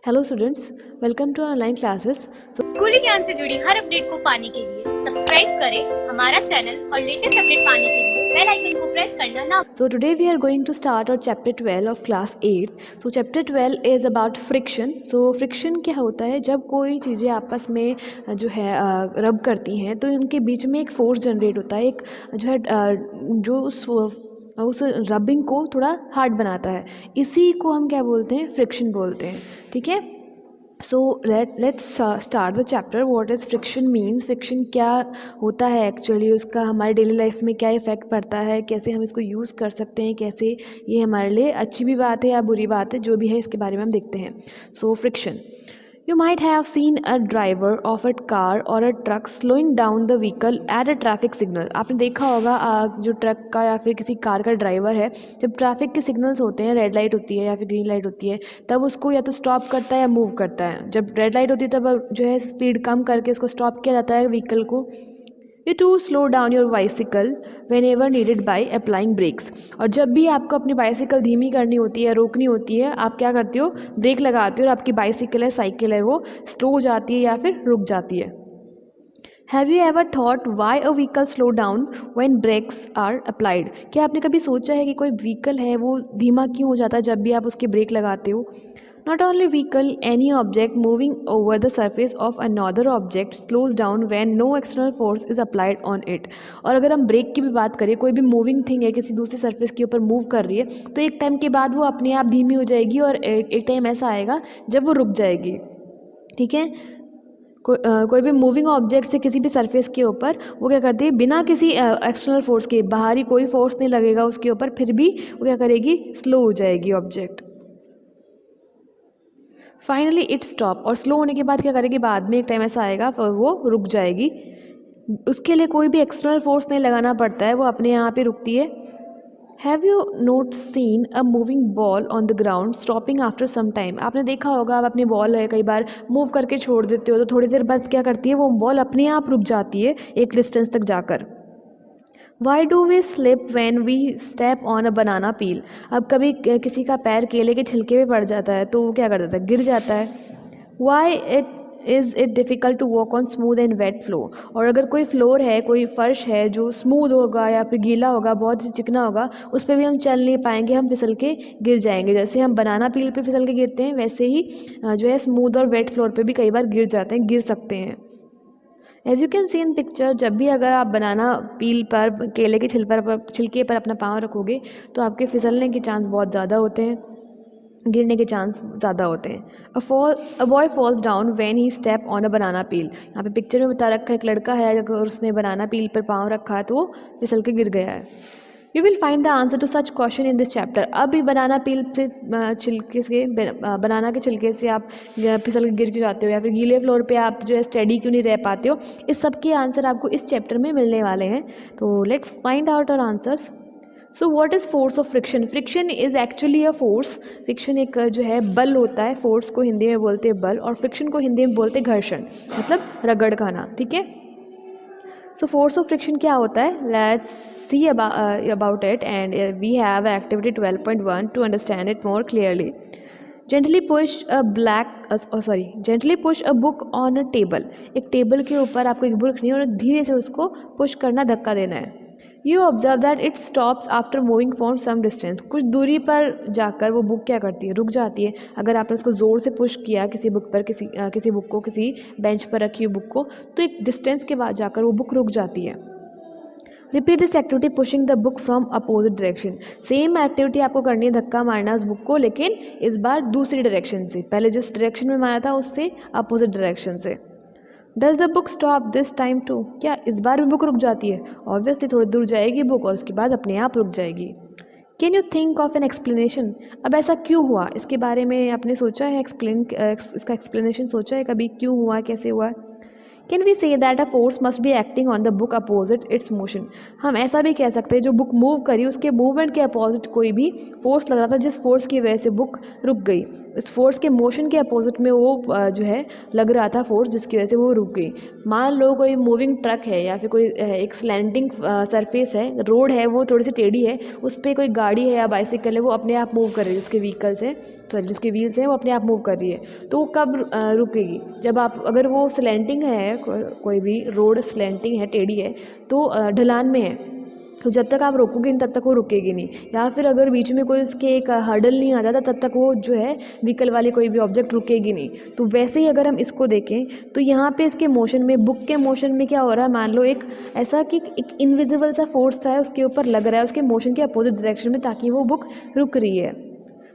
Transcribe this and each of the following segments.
Hello students, welcome to online classes. स्कूली ज्ञान से जुड़ी हर अपडेट को पाने के लिए सब्सक्राइब करें हमारा चैनल और लेटेस्ट अपडेट पाने के लिए बेल आइकन को प्रेस करना ना। So today we are going to start our chapter 12 of class 8. So chapter 12 is about friction. So friction क्या होता है? जब कोई चीज़ें आपस में जो है रब करती हैं तो उनके बीच में एक फोर्स जनरेट होता है, एक जो है जो उस रबिंग को थोड़ा हार्ड बनाता है। इसी को हम क्या बोलते हैं? फ्रिक्शन बोलते हैं। ठीक है। सो let's start the chapter. What is friction means? Friction क्या होता है एक्चुअली, उसका हमारे डेली लाइफ में क्या इफ़ेक्ट पड़ता है, कैसे हम इसको यूज़ कर सकते हैं, कैसे ये हमारे लिए अच्छी भी बात है या बुरी बात है, जो भी है इसके बारे में हम देखते हैं। So friction, You might have seen a driver of a car or a truck slowing down the vehicle at a traffic signal. आपने देखा होगा जो ट्रक का या फिर किसी कार का ड्राइवर है, जब ट्रैफिक के सिग्नल्स होते हैं, रेड लाइट होती है या फिर ग्रीन लाइट होती है, तब उसको या तो स्टॉप करता है या मूव करता है। जब रेड लाइट होती है तब जो है स्पीड कम करके उसको स्टॉप किया जाता है व्हीकल को। You to slow down your bicycle whenever needed by applying brakes. और जब भी आपको अपनी बाइसिकल धीमी करनी होती है, रोकनी होती है, आप क्या करते हो? ब्रेक लगाते हो और आपकी बाइसिकल है, साइकिल है, वो स्लो हो जाती है या फिर रुक जाती है। Have you ever thought why a vehicle slow down when brakes are applied? क्या आपने कभी सोचा है कि कोई व्हीकल है वो धीमा क्यों हो जाता है जब भी आप उसके ब्रेक लगाते हो? Not only vehicle, any object moving over the surface of another object slows down when no external force is applied on it. और अगर हम ब्रेक की भी बात करें, कोई भी मूविंग थिंग है किसी दूसरी सरफेस के ऊपर मूव कर रही है, तो एक टाइम के बाद वो अपने आप धीमी हो जाएगी और एक टाइम ऐसा आएगा जब वो रुक जाएगी। ठीक है। कोई भी मूविंग ऑब्जेक्ट से किसी भी सरफेस के ऊपर वो क्या करती है, बिना किसी एक्सटर्नल फोर्स के, बाहरी कोई फोर्स नहीं लगेगा उसके ऊपर, फिर भी वो क्या करेगी? स्लो हो जाएगी ऑब्जेक्ट। फाइनली इट स्टॉप, और स्लो होने के बाद क्या करेगी? बाद में एक टाइम ऐसा आएगा वो रुक जाएगी। उसके लिए कोई भी एक्सटर्नल फोर्स नहीं लगाना पड़ता है, वो अपने यहाँ पे रुकती है। Have you not seen a moving ball on the ground stopping after some time? आपने देखा होगा, आप अपनी बॉल है कई बार मूव करके छोड़ देते हो तो थोड़ी देर बाद क्या करती है, वो बॉल अपने आप रुक जाती है एक डिस्टेंस तक जाकर। Why do we slip when we step on a banana peel? अब कभी किसी का पैर केले के छिलके पे पड़ जाता है तो वो क्या कर देता है? गिर जाता है। Why is it difficult to walk on smooth and wet floor? और अगर कोई फ्लोर है, कोई फर्श है जो स्मूथ होगा या फिर गीला होगा, बहुत ही चिकना होगा, उस पर भी हम चल नहीं पाएंगे, हम फिसल के गिर जाएंगे। जैसे हम बनाना पील पे फिसल के गिरते हैं, वैसे ही जो है स्मूथ और वेट फ्लोर पे भी कई बार गिर जाते हैं, गिर सकते हैं। As you can see in picture, जब भी अगर आप बनाना पील पर, केले के छिलके पर अपना पाँव रखोगे तो आपके फिसलने के चांस बहुत ज़्यादा होते हैं, गिरने के चांस ज़्यादा होते हैं। A boy falls down when he step on a banana peel. यहाँ पे पिक्चर में बता रखा है, एक लड़का है, अगर उसने बनाना पील पर पाँव रखा है तो वो फिसल के गिर गया है। You will find the answer to such question in this chapter. अभी बनाना पील से छिलके से बनाना के छिलके से आप फिसल के गिर क्यों जाते हो, या फिर गीले फ्लोर पे आप जो है स्टेडी क्यों नहीं रह पाते हो, इस सब के आंसर आपको इस चैप्टर में मिलने वाले हैं। तो let's find out our answers. So what is force of friction? Friction is actually a force. Friction एक जो है बल होता है, फोर्स को हिंदी में बोलते हैं बल, और फ्रिक्शन को हिंदी में बोलते हैं घर्षण, मतलब रगड़ खाना। ठीक है। सो फोर्स ऑफ फ्रिक्शन क्या होता है? Let's see about it, and we have activity 12.1 to understand it more clearly. Gently push a book on a table. एक टेबल के ऊपर आपको एक बुक रखनी है और धीरे से उसको पुश करना, धक्का देना है। You observe that it stops after moving for some distance. कुछ दूरी पर जाकर वो बुक क्या करती है? रुक जाती है। अगर आपने उसको ज़ोर से पुश किया किसी बुक पर, किसी बुक को, किसी बेंच पर रखी हुई बुक को, तो एक डिस्टेंस के बाद जाकर वो बुक रुक जाती है। Repeat this activity pushing the book from opposite direction. Same activity आपको करनी है, धक्का मारना उस बुक को, लेकिन इस बार दूसरी डायरेक्शन से। पहले जिस डायरेक्शन में मारा था उससे अपोजिट डायरेक्शन से। Does the book stop this time too? क्या इस बार भी बुक रुक जाती है? ऑब्वियसली थोड़ी दूर जाएगी बुक और उसके बाद अपने आप रुक जाएगी। Can you think of an explanation? अब ऐसा क्यों हुआ, इसके बारे में आपने सोचा है? इसका एक्सप्लेनेशन सोचा है कभी, क्यों हुआ, कैसे हुआ? Can we say that a force must be acting on the book opposite its motion. हम ऐसा भी कह सकते हैं जो बुक मूव करी उसके मूवमेंट के अपोजिट कोई भी फोर्स लग रहा था जिस फोर्स की वजह से बुक रुक गई, इस फोर्स के मोशन के अपोजिट में वो जो है लग रहा था फोर्स जिसकी वजह से वो रुक गई। मान लो कोई मूविंग ट्रक है या फिर कोई एक स्लैंटिंग सरफेस है, रोड है वो थोड़ी सी टेढ़ी है, उस पर कोई गाड़ी है या बाइसिकल है वो अपने आप मूव कर रही है, जिसके व्हीकल्स है सॉरी जिसके व्हील्स हैं वो अपने आप मूव कर रही है, तो वो कब रुकेगी? जब आप अगर वो स्लैंटिंग है, कोई भी रोड स्लैंटिंग है, टेढ़ी है, तो ढलान में है, तो जब तक आप रोकोगे नहीं तब तक वो रुकेगी नहीं। या फिर अगर बीच में कोई उसके एक हर्डल नहीं आ जाता तब तक वो जो है व्हीकल वाली कोई भी ऑब्जेक्ट रुकेगी नहीं। तो वैसे ही अगर हम इसको देखें तो यहाँ पे इसके मोशन में, बुक के मोशन में क्या हो रहा है, मान लो एक ऐसा कि एक इनविजिबल सा फोर्स है उसके ऊपर लग रहा है उसके मोशन के अपोजिट डायरेक्शन में, ताकि वो बुक रुक रही है।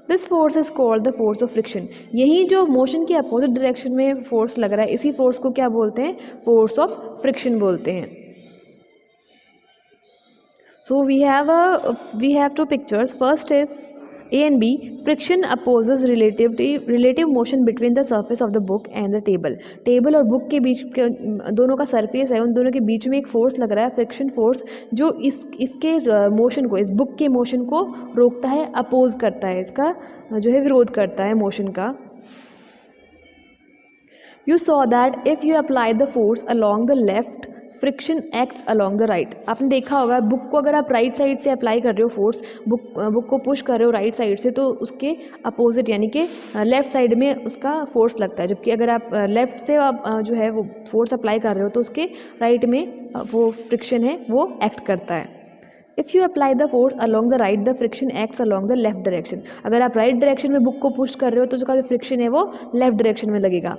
This force is called the force of friction. यही जो मोशन के अपोजिट डायरेक्शन में फोर्स लग रहा है, इसी फोर्स को क्या बोलते हैं? फोर्स ऑफ फ्रिक्शन बोलते हैं। So we have two pictures. First is A and B. Friction opposes relative motion between the surface of the book and the table. Table और बुक के बीच के दोनों का सरफेस है, उन दोनों के बीच में एक फोर्स लग रहा है, फ्रिक्शन फोर्स, जो इसके मोशन को, इस बुक के मोशन को रोकता है, अपोज करता है, इसका जो है विरोध करता है मोशन का। You saw that if you apply the force along the left, friction acts along the right. आपने देखा होगा बुक को अगर आप राइट साइड से अप्लाई कर रहे हो फोर्स, बुक को पुश कर रहे हो राइट साइड से, तो उसके अपोजिट यानी कि लेफ़्ट साइड में उसका फोर्स लगता है, जबकि अगर आप लेफ़्ट से आप जो है वो फोर्स अप्लाई कर रहे हो तो उसके राइट में वो फ्रिक्शन है वो एक्ट करता है। If you apply the force along the right, the friction acts along the left direction. अगर आप राइट डायरेक्शन में बुक को पुश कर रहे हो तो उसका जो फ्रिक्शन है वो लेफ्ट डायरेक्शन में लगेगा।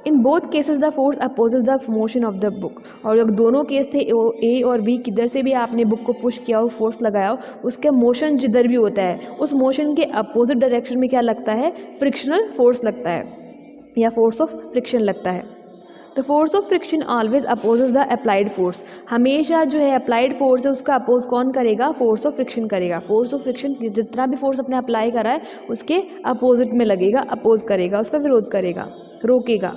In both cases the force opposes the motion of the book. और अगर दोनों केस थे ए और बी, किधर से भी आपने बुक को पुश किया हो, फोर्स लगाया हो, उसका मोशन जिधर भी होता है उस मोशन के अपोजिट डायरेक्शन में क्या लगता है? फ्रिक्शनल फोर्स लगता है या फोर्स ऑफ फ्रिक्शन लगता है। The force of friction always opposes the applied force. हमेशा जो है अप्लाइड फोर्स है उसका अपोज कौन करेगा? फोर्स ऑफ फ्रिक्शन करेगा। फोर्स ऑफ फ्रिक्शन जितना भी फोर्स अपने अप्लाई करा है उसके अपोजिट में लगेगा, अपोज करेगा, उसका विरोध करेगा, रोकेगा।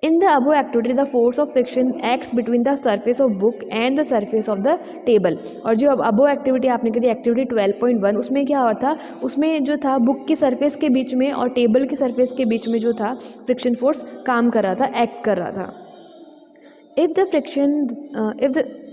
In the above activity, the force of friction acts between the surface of book and the surface of the table। और जो अब above activity आपने करी एक्टिविटी 12.1, उसमें क्या हो रहा था? उसमें जो था बुक की सरफेस के बीच में और टेबल की सरफेस के बीच में जो था फ्रिक्शन फोर्स काम कर रहा था, एक्ट कर रहा था।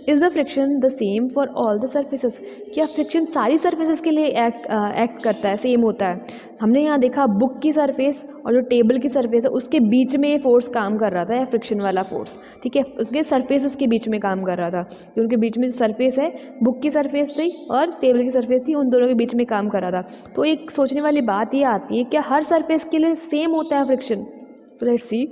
Is the friction the same for all the surfaces. क्या फ्रिक्शन सारी सर्फेसेस के लिए एक्ट करता है, सेम होता है? हमने यहाँ देखा बुक की सरफेस और जो टेबल की सरफेस है उसके बीच में फोर्स काम कर रहा था, या फ्रिक्शन वाला फोर्स, ठीक है, उसके सरफेसेस के बीच में काम कर रहा था। उनके बीच में जो सरफेस है, बुक की सरफेस थी और टेबल की सरफेस थी, उन दोनों के बीच में काम कर रहा था। तो एक सोचने वाली बात ये आती है, क्या हर सरफेस के लिए सेम होता है friction? So let's see.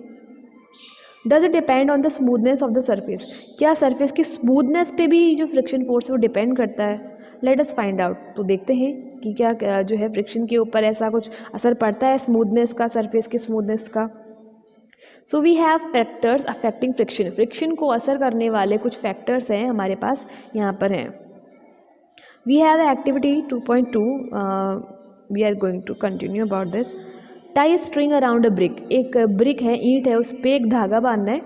Does it depend on the smoothness of the surface. क्या सर्फेस की स्मूथनेस पे भी जो फ्रिक्शन फोर्स है वो डिपेंड करता है? Let us find out. तो देखते हैं कि क्या जो है फ्रिक्शन के ऊपर ऐसा कुछ असर पड़ता है स्मूथनेस का, सर्फेस की स्मूथनेस का। So we have factors affecting friction. Friction को असर करने वाले कुछ फैक्टर्स हैं हमारे पास, यहाँ पर हैं। We have activity 2.2, we are going to continue about this. Tie string around a brick. एक ब्रिक है, ईंट है, उस पर एक धागा बांधना है।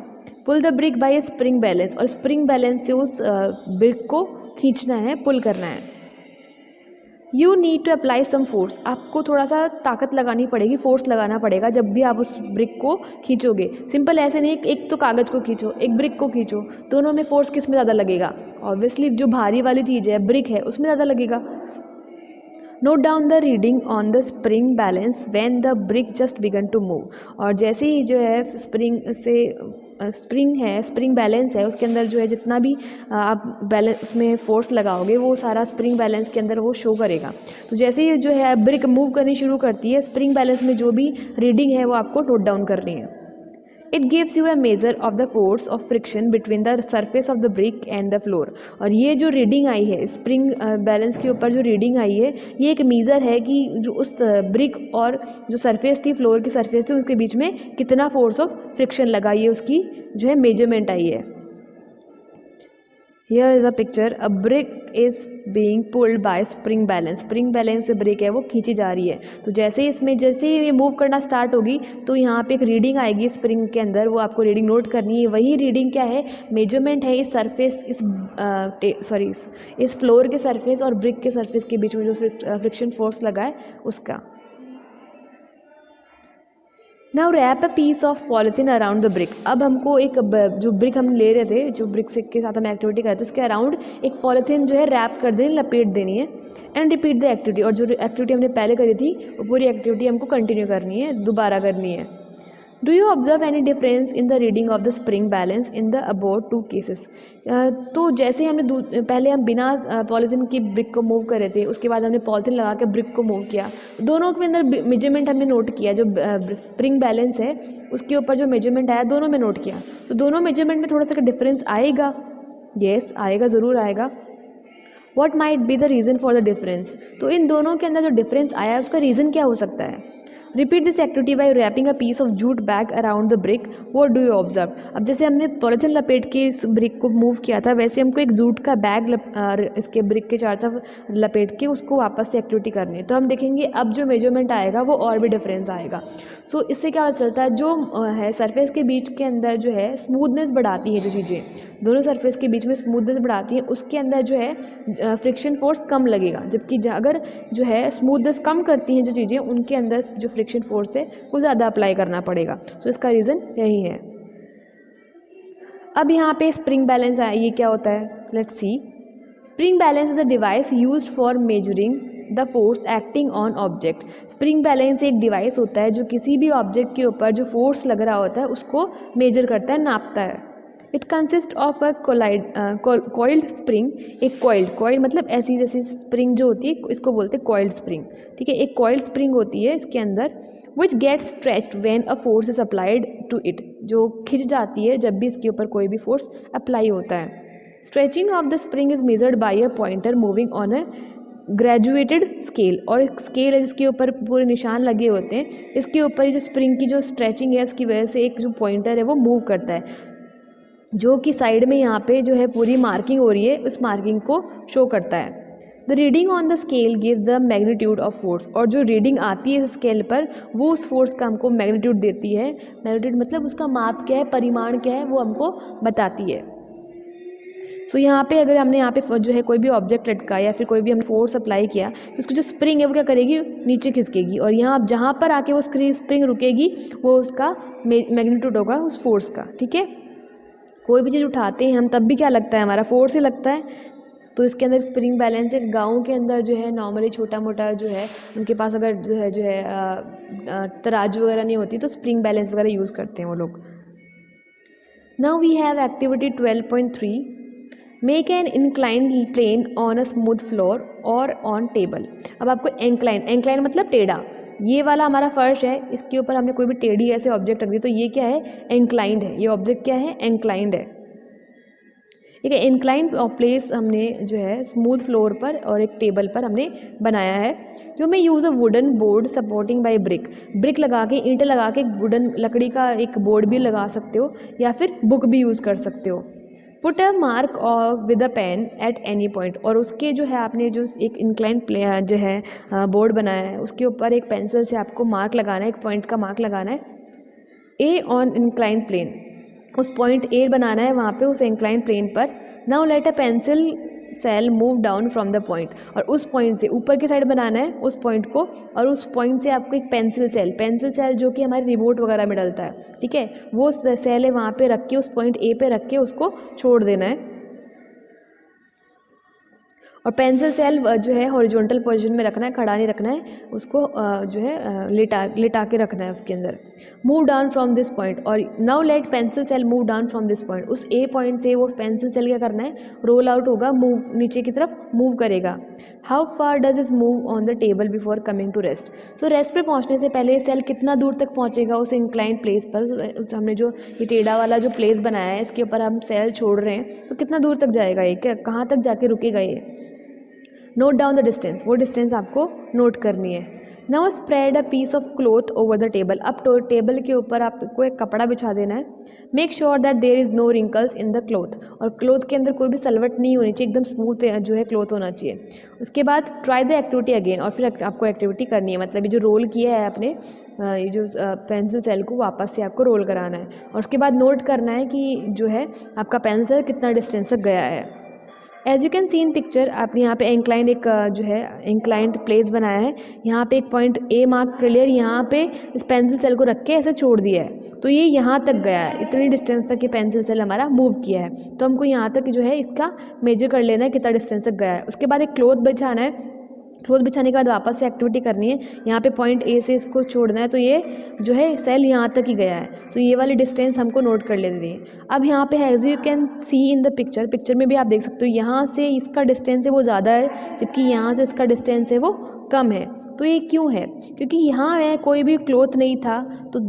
Pull the brick by a spring balance. और स्प्रिंग बैलेंस से उस ब्रिक को खींचना है, पुल करना है। You need to apply some force. आपको थोड़ा सा ताकत लगानी पड़ेगी, फोर्स लगाना पड़ेगा जब भी आप उस ब्रिक को खींचोगे। सिंपल ऐसे नहीं, एक तो कागज़ को खींचो, एक ब्रिक को खींचो, दोनों में फोर्स किस में ज़्यादा लगेगा? ऑब्वियसली जो भारी वाली चीज़ है, ब्रिक है, उसमें ज़्यादा लगेगा। Note down the reading on the spring balance when the brick just began to move. और जैसे ही जो है स्प्रिंग बैलेंस है, उसके अंदर जो है जितना भी आप बैलेंस उसमें फोर्स लगाओगे वो सारा स्प्रिंग बैलेंस के अंदर वो शो करेगा। तो जैसे ही जो है ब्रिक मूव करनी शुरू करती है, स्प्रिंग बैलेंस में जो भी रीडिंग है वो आपको नोट डाउन करनी है। It gives you a measure of the force of friction between the surface of the brick and the floor. और ये जो रीडिंग आई है स्प्रिंग बैलेंस के ऊपर, जो रीडिंग आई है, ये एक मेजर है कि जो उस ब्रिक और जो सरफेस थी, फ्लोर की सरफेस थी, उसके बीच में कितना फोर्स ऑफ फ्रिक्शन लगा, ये उसकी जो है मेजरमेंट आई है। Here is a picture. A brick is being pulled by spring balance. Spring balance से ब्रिक है वो खींची जा रही है। तो जैसे ही ये मूव करना स्टार्ट होगी तो यहाँ पे एक रीडिंग आएगी स्प्रिंग के अंदर, वो आपको रीडिंग नोट करनी है। वही रीडिंग क्या है, मेजरमेंट है इस सरफेस, इस फ्लोर के सरफेस और ब्रिक के सरफेस के बीच में जो फ्रिक्शन फोर्स लगा है उसका। Now wrap a piece of polythene around the brick. अब हमको एक जो ब्रिक हम ले रहे थे, जो ब्रिक से के साथ हम एक्टिविटी कर रहे थे, उसके अराउंड एक पॉलिथीन जो है रैप कर देनी, लपेट देनी है। एंड रिपीट द एक्टिविटी, और जो एक्टिविटी हमने पहले करी थी वो पूरी एक्टिविटी हमको कंटिन्यू करनी है, दोबारा करनी है। Do you observe any difference in the reading of the spring balance in the above 2 cases. तो जैसे हमने पहले हम बिना पॉलीथीन की ब्रिक को मूव कर रहे थे, उसके बाद हमने पॉलीथीन लगा के ब्रिक को मूव किया, दोनों के अंदर मेजरमेंट हमने नोट किया। जो स्प्रिंग बैलेंस है उसके ऊपर जो मेजरमेंट आया दोनों में नोट किया, तो दोनों मेजरमेंट में थोड़ा सा डिफरेंस आएगा। येस आएगा, ज़रूर आएगा। What might be the reason for the difference. तो इन दोनों के अंदर जो डिफरेंस आया है उसका रीज़न क्या हो सकता है। Repeat this activity by wrapping a piece of jute bag around the brick. What do you observe. अब जैसे हमने पॉलीथिन लपेट के इस ब्रिक को मूव किया था, वैसे हमको एक जूट का बैग इसके ब्रिक के चारों तरफ लपेट के उसको वापस से एक्टिविटी करनी है। तो हम देखेंगे अब जो मेजरमेंट आएगा वो और भी डिफरेंस आएगा। सो इससे क्या चलता है, जो है सरफेस के बीच के अंदर जो है स्मूथनेस बढ़ाती है, जो चीज़ें दोनों सरफेस के बीच में स्मूथनेस बढ़ाती है, उसके अंदर जो है फ्रिक्शन फोर्स कम लगेगा। जबकि अगर जो है स्मूथनेस कम करती हैं जो चीज़ें, उनके अंदर जो फ्रिक्शन फोर्स है वो ज़्यादा अप्लाई करना पड़ेगा। सो इसका रीज़न यही है। अब यहाँ पे स्प्रिंग बैलेंस है, ये क्या होता है, let's see. Spring balance is a device used for measuring the force acting on object. Spring balance एक डिवाइस होता है जो किसी भी ऑब्जेक्ट के ऊपर जो फोर्स लग रहा होता है उसको मेजर करता है, नापता है। It consist of a coiled spring. एक कॉइल्ड मतलब ऐसी जैसी स्प्रिंग जो होती है इसको बोलते हैं कॉइल्ड स्प्रिंग, ठीक है। एक कॉइल्ड स्प्रिंग होती है इसके अंदर, which get stretched when a force is applied to it, जो खिंच जाती है जब भी इसके ऊपर कोई भी फोर्स अप्लाई होता है। Stretching of the spring is measured by a pointer moving on a graduated scale. और एक स्केल है जिसके ऊपर पूरे निशान लगे होते हैं, इसके ऊपर जो स्प्रिंग की जो स्ट्रेचिंग है उसकी वजह से एक जो पॉइंटर है वो मूव करता है, जो कि साइड में यहाँ पे जो है पूरी मार्किंग हो रही है, उस मार्किंग को शो करता है। The reading on the scale gives the magnitude of force. और जो रीडिंग आती है इस स्केल पर वो उस फोर्स का हमको मैग्नीट्यूड देती है। मैग्नीट्यूड मतलब उसका माप क्या है, परिमाण क्या है, वो हमको बताती है। सो यहाँ पे अगर हमने यहाँ पे जो है कोई भी ऑब्जेक्ट लटका या फिर कोई भी हमने फोर्स अप्लाई किया तो उसकी जो स्प्रिंग है वो क्या करेगी, नीचे खिसकेगी, और यहाँ जहाँ पर आके वो स्प्रिंग रुकेगी वो उसका मैग्नीट्यूड होगा उस फोर्स का, ठीक है। कोई भी चीज़ उठाते हैं हम तब भी क्या लगता है, हमारा फोर्स ही लगता है। तो इसके अंदर स्प्रिंग बैलेंस है। गाँव के अंदर जो है नॉर्मली छोटा मोटा जो है उनके पास अगर तराजू वगैरह नहीं होती तो स्प्रिंग बैलेंस वगैरह यूज़ करते हैं वो लोग। Now we have activity 12.3। Make an inclined plane on a smooth floor or on table. अब आपको इंक्लाइन मतलब टेढ़ा, ये वाला हमारा फर्श है, इसके ऊपर हमने कोई भी टेढ़ी ऐसे ऑब्जेक्ट रख दी तो ये क्या है, इंक्लाइंड है। ये ऑब्जेक्ट क्या है, इंक्लाइंड है, ठीक है। इंक्लाइंड प्लेस हमने जो है स्मूथ फ्लोर पर और एक टेबल पर हमने बनाया है। जो मैं use a wooden board supporting by brick लगा के, ईंटें लगा के वुडन लकड़ी का एक बोर्ड भी लगा सकते हो या फिर बुक भी यूज़ कर सकते हो। Put a mark of with a pen at any point. और उसके जो है आपने जो एक इंक्लाइन जो है बोर्ड बनाया है उसके ऊपर एक पेंसिल से आपको मार्क लगाना है, एक पॉइंट का मार्क लगाना है। ए ऑन इंक्लाइन प्लेन, उस पॉइंट ए बनाना है वहाँ पे उस इंक्लाइन प्लेन पर। Now let a pencil cell move down from the point. और उस पॉइंट से ऊपर की साइड बनाना है उस पॉइंट को, और उस पॉइंट से आपको एक पेंसिल सेल जो कि हमारे रिमोट वगैरह में डलता है, ठीक है, वो सेल है वहाँ पे रख के उस पॉइंट ए पे रख के उसको छोड़ देना है। और पेंसिल सेल जो है हॉरिजॉन्टल पोजीशन में रखना है, खड़ा नहीं रखना है उसको, जो है लिटा के रखना है उसके अंदर। Move down from this point. और now let pencil cell move down from this point. उस ए पॉइंट से वो पेंसिल सेल क्या करना है, रोल आउट होगा, मूव नीचे की तरफ मूव करेगा। How far does is move on the table before coming to rest. So rest पे पहुंचने से पहले सेल कितना दूर तक पहुंचेगा उस इंक्लाइन प्लेस पर। हमने जो ये टेढ़ा वाला जो प्लेस बनाया है इसके ऊपर हम सेल छोड़ रहे हैं तो कितना दूर तक जाएगा ये, कहाँ तक जाके रुकेगा ये। नोट डाउन द डिस्टेंस, वो डिस्टेंस आपको नोट करनी है। Now spread a piece of cloth over the table. अब टेबल के ऊपर आपको एक कपड़ा बिछा देना है। Make sure that there is no wrinkles in the cloth, और क्लॉथ के अंदर कोई भी सलवट नहीं होनी चाहिए, एकदम स्मूथ जो है क्लॉथ होना चाहिए। उसके बाद ट्राई द एक्टिविटी अगेन, और फिर आपको एक्टिविटी करनी है, मतलब ये जो रोल किया है आपने ये जो पेंसिल सेल को वापस से आपको रोल कराना है, और उसके बाद नोट करना है कि जो है आपका पेंसिल कितना डिस्टेंस तक गया है। As you can see in picture, आपने यहाँ पे इंक्लाइंड एक जो है इंक्लाइंड प्लेस बनाया है। यहाँ पे एक पॉइंट ए मार्क कर लिया, यहाँ पे इस पेंसिल सेल को रख के ऐसे छोड़ दिया है, तो ये यहाँ तक गया है, इतनी डिस्टेंस तक ये पेंसिल सेल हमारा मूव किया है। तो हमको यहाँ तक जो है इसका मेजर कर लेना है कितना डिस्टेंस तक गया है। उसके बाद एक क्लॉथ बिछाना है, क्लॉथ बिछाने के बाद वापस से एक्टिविटी करनी है। यहाँ पे पॉइंट ए से इसको छोड़ना है, तो ये जो है सेल यहाँ तक ही गया है, तो ये वाली डिस्टेंस हमको नोट कर लेनी है। अब यहाँ पे है, as you can see in the picture में भी आप देख सकते हो, यहाँ से इसका डिस्टेंस है वो ज़्यादा है, जबकि यहाँ से इसका डिस्टेंस है वो कम है। तो ये क्यों है? क्योंकि यहाँ है कोई भी क्लॉथ नहीं था, तो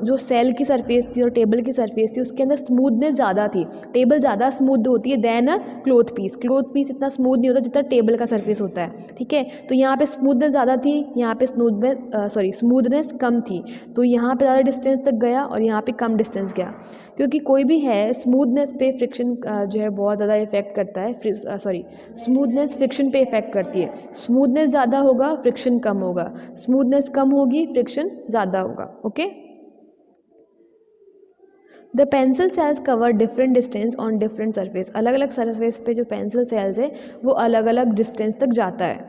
जो सेल की सरफेस थी और टेबल की सरफेस थी उसके अंदर स्मूथनेस ज़्यादा थी। टेबल ज़्यादा स्मूथ होती है देन अ क्लॉथ पीस इतना स्मूथ नहीं होता जितना टेबल का सरफेस होता है, ठीक है। तो यहाँ पे स्मूथनेस ज़्यादा थी, यहाँ पे स्मूथनेस कम थी, तो यहाँ पे ज़्यादा डिस्टेंस तक गया और यहाँ पे कम डिस्टेंस गया। क्योंकि कोई भी है स्मूथनेस पे फ्रिक्शन जो है बहुत ज़्यादा इफेक्ट करता है, स्मूथनेस फ्रिक्शन पे इफेक्ट करती है। स्मूथनेस ज़्यादा होगा फ्रिक्शन कम होगा, स्मूथनेस कम होगी फ्रिक्शन ज़्यादा होगा। Okay, the pencil cells cover different distance on different surface. अलग अलग सरफेस पे जो पेंसिल सेल्स है वो अलग अलग डिस्टेंस तक जाता है।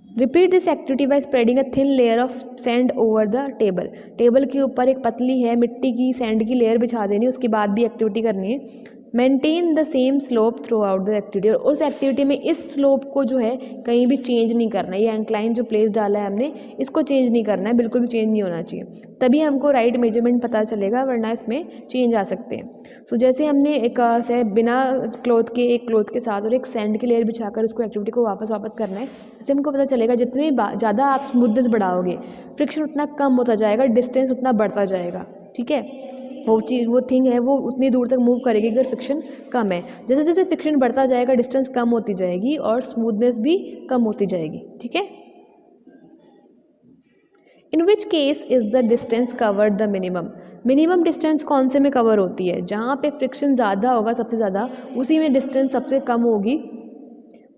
Repeat this activity bye spreading a thin layer of sand over the table. Table के ऊपर एक पतली है मिट्टी की सैंड की लेयर बिछा देनी है, उसके बाद भी एक्टिविटी करनी है। Maintain the same slope through out the activity, और उस एक्टिविटी में इस स्लोप को जो है कहीं भी चेंज नहीं करना है। ये इंक्लाइन जो प्लेस डाला है हमने इसको चेंज नहीं करना है, बिल्कुल भी चेंज नहीं होना चाहिए, तभी हमको राइट मेजरमेंट पता चलेगा, वरना इसमें चेंज आ सकते हैं। सो जैसे हमने एक से बिना क्लॉथ के साथ और एक सैंड की लेयर बिछाकर उसको एक्टिविटी को वापस करना है, इससे हमको पता चलेगा जितनी ज़्यादा आप स्मूथनेस बढ़ाओगे फ्रिक्शन उतना कम होता जाएगा, डिस्टेंस उतना बढ़ता जाएगा, ठीक है। वो थिंग है वो उतनी दूर तक मूव करेगी अगर फ्रिक्शन कम है। जैसे जैसे फ्रिक्शन बढ़ता जाएगा डिस्टेंस कम होती जाएगी और स्मूथनेस भी कम होती जाएगी, ठीक है। In which case is the distance covered the minimum distance कौन से में कवर होती है? जहाँ पे फ्रिक्शन ज़्यादा होगा सबसे ज़्यादा, उसी में डिस्टेंस सबसे कम होगी।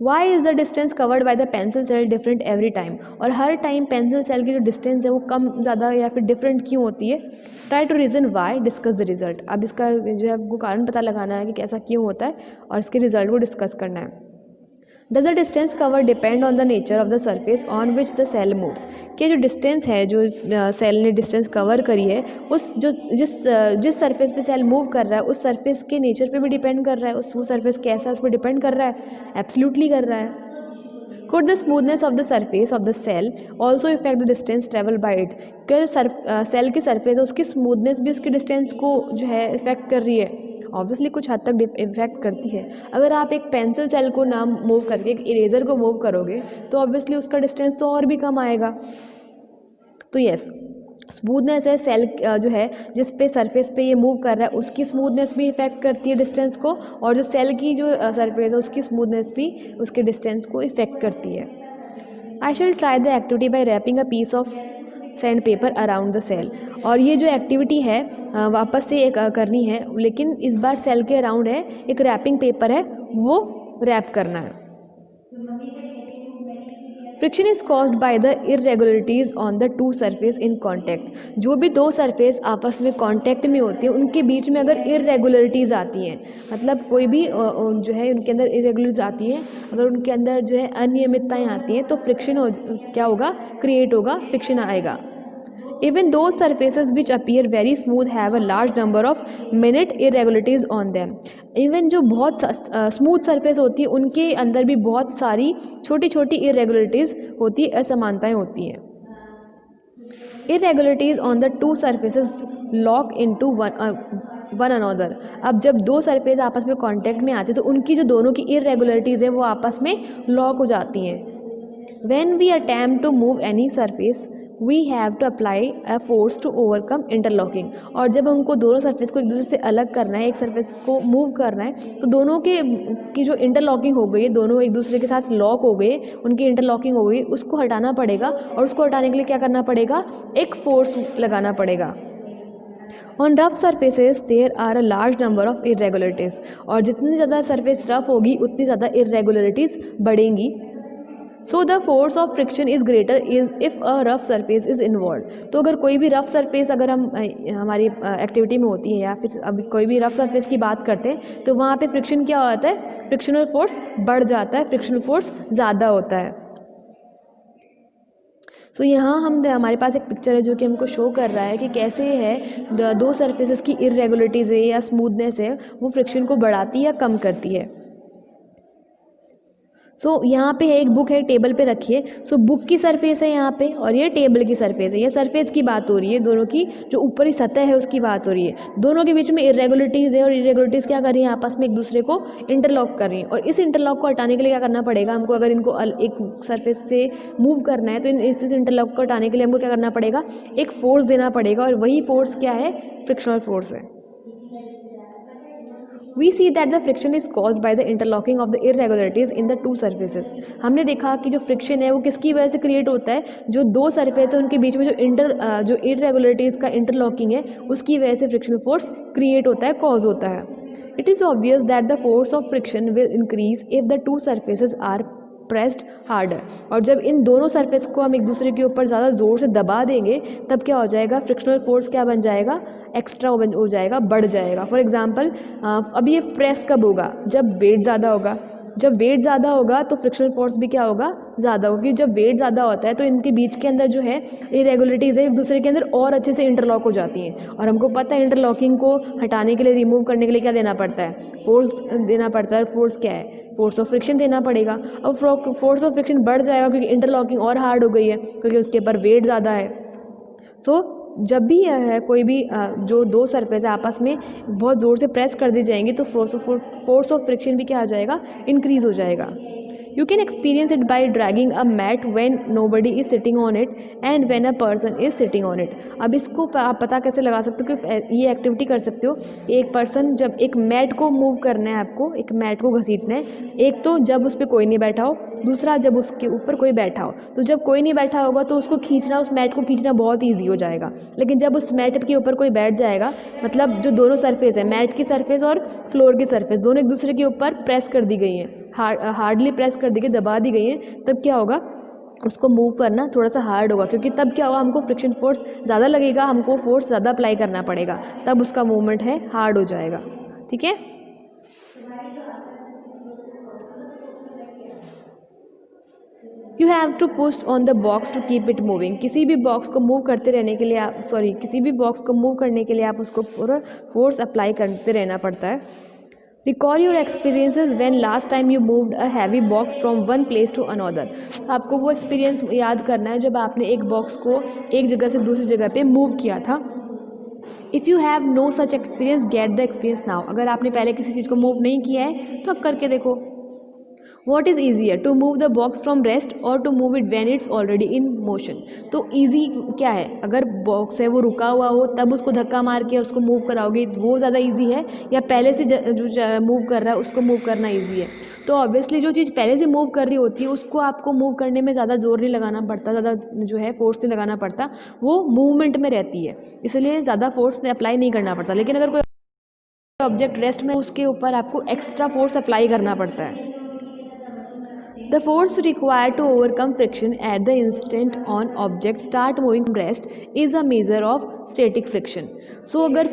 Why is the distance covered by the pencil cell different every time, और हर टाइम पेंसिल सेल की जो डिस्टेंस है वो कम ज़्यादा या फिर डिफरेंट क्यों होती है? Try to reason why, discuss the result. अब इसका जो है आपको कारण पता लगाना है कि कैसा क्यों होता है और इसके रिजल्ट को डिस्कस करना है। Does the distance cover depend on the nature of the surface on which the cell moves, कि जो डिस्टेंस है जो सेल ने डिस्टेंस कवर करी है उस जिस सरफेस पे सेल मूव कर रहा है उस सरफेस के नेचर पे भी डिपेंड कर रहा है, वो सरफेस कैसा है उस पर डिपेंड कर रहा है, एब्सोल्युटली कर रहा है। Could the smoothness of the surface of the cell also affect the distance traveled by it? क्या जो सेल की सरफेस है उसकी स्मूथनेस भी उसकी डिस्टेंस को जो है इफेक्ट कर रही है? ऑब्वियसली कुछ हद तक इफेक्ट करती है। अगर आप एक पेंसिल सेल को ना मूव करके एक इरेजर को मूव करोगे तो ऑब्वियसली उसका डिस्टेंस तो और भी कम आएगा। तो यस, स्मूथनेस है सेल जो है जिस पे सरफेस पे ये मूव कर रहा है उसकी स्मूथनेस भी इफेक्ट करती है डिस्टेंस को, और जो सेल की जो सरफेस है उसकी स्मूथनेस भी उसके डिस्टेंस को इफेक्ट करती है। I shall try the activity by wrapping a piece of sand paper around the cell, और ये जो एक्टिविटी है वापस से एक करनी है, लेकिन इस बार सेल के अराउंड है एक रैपिंग पेपर है वो रैप करना है। Friction is caused by the irregularities on the two surface in contact. जो भी दो सरफेस आपस में कॉन्टैक्ट में होती है उनके बीच में अगर इरेगुलरिटीज़ आती हैं, मतलब कोई भी जो है उनके अंदर इरेगुलरिटीज़ आती हैं, अगर उनके अंदर जो है अनियमितताएँ आती हैं तो फ्रिक्शन क्या होगा, क्रिएट होगा, फ्रिक्शन आएगा। Even those surfaces which appear very smooth have a large number of minute irregularities on them. Even जो बहुत स्मूथ सरफेस होती है उनके अंदर भी बहुत सारी छोटी छोटी इरेगुलरिटीज़ होती है, असमानताएं होती हैं। Irregularities on the two surfaces lock into one another. अब जब दो सरफेस आपस में कांटेक्ट में आते हैं तो उनकी जो दोनों की इरेगुलरिटीज़ है वो आपस में लॉक हो जाती हैं। When we attempt to move any surface we have to apply a force to overcome interlocking. और जब हमको दोनों सरफेस को एक दूसरे से अलग करना है, एक सरफेस को मूव करना है, तो दोनों के की जो इंटरलॉकिंग हो गई है, दोनों एक दूसरे के साथ लॉक हो गए, उनकी इंटरलॉकिंग हो गई, उसको हटाना पड़ेगा। और उसको हटाने के लिए क्या करना पड़ेगा, एक फोर्स लगाना पड़ेगा। On rough surfaces there are a large number of irregularities. और जितनी ज़्यादा सरफेस रफ होगी उतनी ज़्यादा इरेगुलरिटीज़ बढ़ेंगी। So the force of friction is greater is if a rough surface is involve. तो अगर कोई भी रफ सरफेस अगर हम हमारी एक्टिविटी में होती है, या फिर अभी कोई भी रफ सरफेस की बात करते हैं, तो वहाँ पे फ्रिक्शन क्या होता है, फ्रिक्शनल फोर्स बढ़ जाता है, फ्रिक्शनल फोर्स ज़्यादा होता है। सो यहाँ हमारे पास एक पिक्चर है जो कि हमको शो कर रहा है कि कैसे है दो सरफेसेस की इरेगुलरिटीज़ है या स्मूथनेस है, वो फ्रिक्शन को बढ़ाती है या कम करती है। यहाँ पे है एक बुक है, टेबल पे रखिए। बुक की सरफेस है यहाँ पे, और ये टेबल की सरफेस है। ये सरफेस की बात हो रही है, दोनों की जो ऊपरी सतह है उसकी बात हो रही है। दोनों के बीच में इरेगुलरिटीज़ है, और इरेगुलरिटीज़ क्या कर रही हैं, आपस में एक दूसरे को इंटरलॉक कर रही हैं। और इस इंटरलॉक को हटाने के लिए क्या करना पड़ेगा हमको, अगर इनको एक सरफेस से मूव करना है, तो इस इंटरलॉक को हटाने के लिए हमको क्या करना पड़ेगा, एक फोर्स देना पड़ेगा। और वही फोर्स क्या है, फ्रिक्शनल फोर्स है। We see that the friction is caused by the interlocking of the irregularities in the two surfaces। हमने देखा कि जो फ्रिक्शन है वो किसकी वजह से क्रिएट होता है, जो दो सरफेस है उनके बीच में जो इरेगुलरिटीज़ का इंटरलॉकिंग है उसकी वजह से फ्रिक्शनल फोर्स क्रिएट होता है, कॉज होता है। It is obvious that the force of friction will increase if the two surfaces are pressed harder. और जब इन दोनों सरफेस को हम एक दूसरे के ऊपर ज़्यादा ज़ोर से दबा देंगे, तब क्या हो जाएगा, फ्रिक्शनल फोर्स क्या बन जाएगा, एक्स्ट्रा हो जाएगा, बढ़ जाएगा। फॉर एग्जांपल अब ये प्रेस कब होगा, जब वेट ज़्यादा होगा। जब वेट ज़्यादा होगा तो फ्रिक्शनल फोर्स भी क्या होगा, ज़्यादा होगी। जब वेट ज़्यादा होता है तो इनके बीच के अंदर जो है इरेगुलरिटीज़ है एक दूसरे के अंदर और अच्छे से इंटरलॉक हो जाती हैं। और हमको पता है इंटरलॉकिंग को हटाने के लिए, रिमूव करने के लिए क्या देना पड़ता है, फोर्स देना पड़ता है। फोर्स क्या है, फोर्स ऑफ फ्रिक्शन देना पड़ेगा। अब फोर्स ऑफ फ्रिक्शन बढ़ जाएगा क्योंकि इंटरलॉकिंग और हार्ड हो गई है, क्योंकि उसके ऊपर वेट ज़्यादा है। जब भी यह है कोई भी जो दो सरफेस है आपस में बहुत ज़ोर से प्रेस कर दी जाएंगी, तो फोर्स ऑफ फ्रिक्शन भी क्या आ जाएगा, इंक्रीज़ हो जाएगा। You can experience it by dragging a mat when nobody is sitting on it and when a person is sitting on it। अब इसको आप पता कैसे लगा सकते हो कि ये एक्टिविटी कर सकते हो। एक पर्सन, जब एक मैट को मूव करना है आपको, एक मैट को घसीटना है, एक तो जब उस पर कोई नहीं बैठा हो, दूसरा जब उसके ऊपर कोई बैठा हो। तो जब कोई नहीं बैठा होगा तो उसको खींचना, उस मैट को खींचना बहुत ईजी हो जाएगा। लेकिन जब उस मैट के ऊपर कोई बैठ जाएगा, मतलब जो दोनों सरफेस है, मैट की सरफेस और फ्लोर की सरफेस, दोनों एक दूसरे के ऊपर प्रेस कर दी गई हैं, हार्डली प्रेस कर दी गई, दबा दी गई हैं, तब क्या होगा, उसको मूव करना थोड़ा सा हार्ड होगा। क्योंकि तब क्या होगा, हमको फ्रिक्शन फोर्स ज़्यादा लगेगा, हमको फोर्स ज़्यादा अप्लाई करना पड़ेगा, तब उसका मूवमेंट है हार्ड हो जाएगा। ठीक है। You have to push on the box to keep it moving. किसी भी बॉक्स को मूव करते रहने के लिए किसी भी बॉक्स को मूव करने के लिए आप उसको पूरा फोर्स अप्लाई करते रहना पड़ता है। Recall your experiences when last time you moved a heavy box from one place to another. आपको वो एक्सपीरियंस याद करना है जब आपने एक बॉक्स को एक जगह से दूसरी जगह पे मूव किया था। If you have no such experience, get the experience now. अगर आपने पहले किसी चीज़ को मूव नहीं किया है तो अब करके देखो। What is easier, to move the box from rest or to move it when it's already in motion. तो ईजी क्या है, अगर बॉक्स है वो रुका हुआ हो तब उसको धक्का मार के उसको मूव कराओगे, वो ज़्यादा ईजी है, या पहले से जो मूव कर रहा है उसको मूव करना ईजी है। तो ऑब्वियसली जो चीज़ पहले से मूव कर रही होती है उसको आपको मूव करने में ज़्यादा जोर नहीं लगाना पड़ता, ज़्यादा जो है फोर्स नहीं लगाना पड़ता, वो मूवमेंट में रहती है, इसलिए ज़्यादा फोर्स अप्लाई नहीं करना पड़ता। लेकिन अगर कोई ऑब्जेक्ट रेस्ट में, उसके ऊपर आपको एक्स्ट्रा फोर्स अप्लाई करना पड़ता है। The force required to overcome friction at the instant on object start moving from rest is a measure of static friction। अगर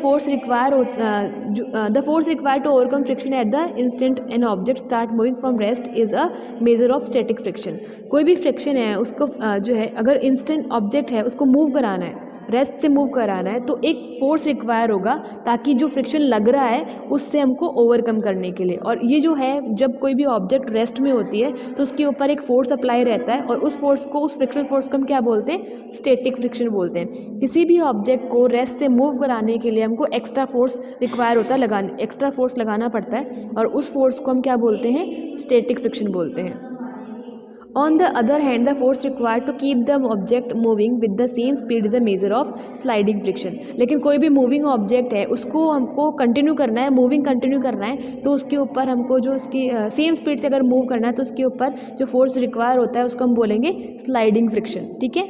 the force required to overcome friction at the instant an object start moving from rest is a measure of static friction। कोई भी friction है उसको जो है, अगर instant object है उसको मूव कराना है, रेस्ट से मूव कराना है, तो एक फोर्स रिक्वायर होगा ताकि जो फ्रिक्शन लग रहा है उससे हमको ओवरकम करने के लिए। और ये जो है, जब कोई भी ऑब्जेक्ट रेस्ट में होती है तो उसके ऊपर एक फोर्स अप्लाई रहता है, और उस फोर्स को, उस फ्रिक्शनल फोर्स को हम क्या बोलते हैं, स्टैटिक फ्रिक्शन बोलते हैं। किसी भी ऑब्जेक्ट को रेस्ट से मूव कराने के लिए हमको एक्स्ट्रा फोर्स रिक्वायर होता है, एक्स्ट्रा फोर्स लगाना पड़ता है, और उस फोर्स को हम क्या बोलते हैं, स्टैटिक फ्रिक्शन बोलते हैं। On the other hand the force required to keep the object moving with the same speed is a measure of sliding friction. लेकिन कोई भी मूविंग ऑब्जेक्ट है उसको हमको कंटिन्यू करना है, मूविंग कंटिन्यू करना है, तो उसके ऊपर हमको जो उसकी सेम स्पीड से अगर मूव करना है तो उसके ऊपर जो फोर्स रिक्वायर होता है उसको हम बोलेंगे स्लाइडिंग फ्रिक्शन। ठीक है,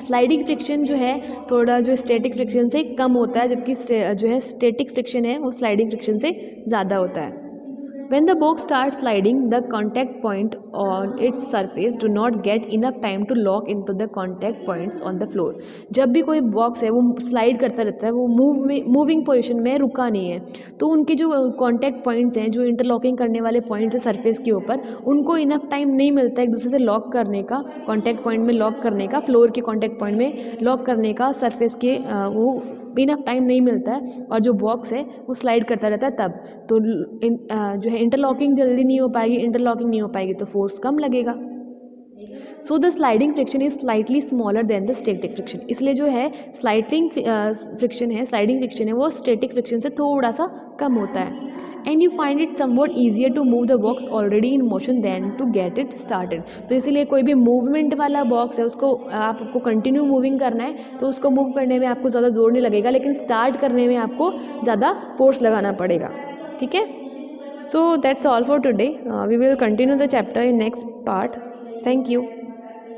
स्लाइडिंग फ्रिक्शन जो है थोड़ा जो स्टैटिक फ्रिक्शन से कम होता है, जबकि जो है स्टैटिक फ्रिक्शन है वो स्लाइडिंग फ्रिक्शन से ज़्यादा होता है। When the box starts sliding, the contact point on its surface do not get enough time to lock into the contact points on the floor। जब भी कोई बॉक्स है वो स्लाइड करता रहता है, वो मूविंग पोजीशन में रुका नहीं है, तो उनके जो कॉन्टैक्ट पॉइंट्स हैं, जो इंटरलॉकिंग करने वाले पॉइंट्स हैं सरफेस के ऊपर, उनको इनफ टाइम नहीं मिलता एक दूसरे से लॉक करने का, कॉन्टैक्ट पॉइंट में लॉक करने का, फ्लोर के कॉन्टैक्ट पॉइंट में लॉक करने का, सरफेस के वो इनफ टाइम नहीं मिलता है और जो बॉक्स है वो स्लाइड करता रहता है तब तो जो है इंटरलॉकिंग जल्दी नहीं हो पाएगी, इंटरलॉकिंग नहीं हो पाएगी तो फोर्स कम लगेगा। So the sliding friction is slightly smaller than the static friction. इसलिए जो है स्लाइडिंग फ्रिक्शन है, स्लाइडिंग फ्रिक्शन है वो स्टैटिक फ्रिक्शन से थोड़ा सा कम होता है। And you find it somewhat easier to move the box already in motion than to get it started. तो इसीलिए कोई भी मूवमेंट वाला बॉक्स है उसको आपको कंटिन्यू मूविंग करना है तो उसको मूव करने में आपको ज़्यादा जोर नहीं लगेगा, लेकिन स्टार्ट करने में आपको ज़्यादा फोर्स लगाना पड़ेगा। ठीक है, so that's all for today. We will continue the chapter in next part. Thank you.